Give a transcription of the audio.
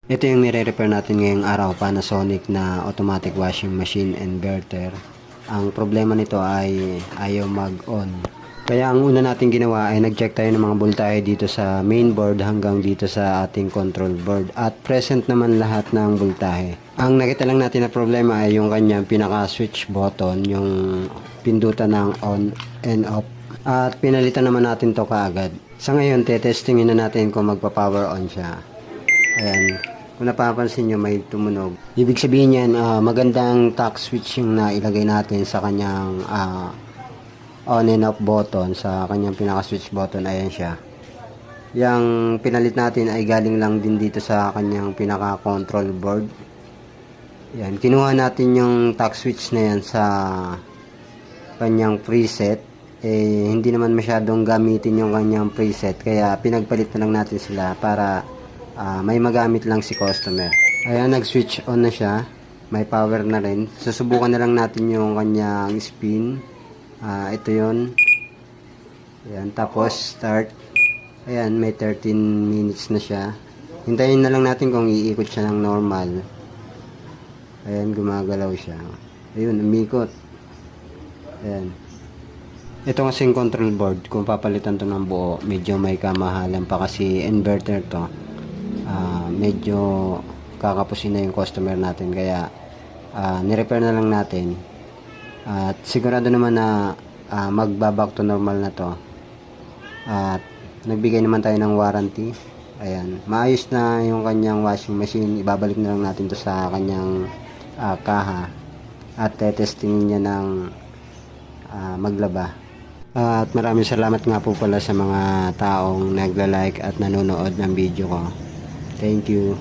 Ito yung nire-repair natin ngayong araw, Panasonic na automatic washing machine inverter. Ang problema nito ay ayaw mag-on. Kaya ang una natin ginawa ay nag-check tayo ng mga voltahe dito sa main board hanggang dito sa ating control board. At present naman lahat ng voltahe. Ang nakita lang natin na problema ay yung kanyang pinaka-switch button, yung pindutan ng on and off. At pinalitan naman natin to kaagad. Sa ngayon, testingin na natin kung magpa-power on siya. Ayan. Kung napapansin nyo, may tumunog. Ibig sabihin yan, magandang tack switch yung nailagay natin sa kanyang on and off button, sa kanyang pinaka-switch button. Ayan siya. Yang pinalit natin ay galing lang din dito sa kanyang pinaka-control board. Yan. Kinuha natin yung tack switch na yan sa kanyang preset. Hindi naman masyadong gamitin yung kanyang preset. Kaya pinagpalit na lang natin sila para may magamit lang si customer. Ayan, nag-switch on na siya. May power na rin. Susubukan na lang natin yung kanyang spin. Ito yun. Ayan, tapos start. Ayan, may 13 minutes na siya. Hintayin na lang natin kung iikot siya ng normal. Ayan, gumagalaw siya. Ayun, umikot. Ayan. Ito kasing control board, kung papalitan to ng buo, medyo may kamahalan pa kasi inverter to. Medyo kakapusin na yung customer natin, kaya nirepair na lang natin at sigurado naman na magbaback to normal na to, at nagbigay naman tayo ng warranty. Ayan, maayos na yung kanyang washing machine. Ibabalik na lang natin to sa kanyang kaha at testingin niya ng maglaba. At maraming salamat nga po pala sa mga taong nagla-like at nanonood ng video ko. Thank you.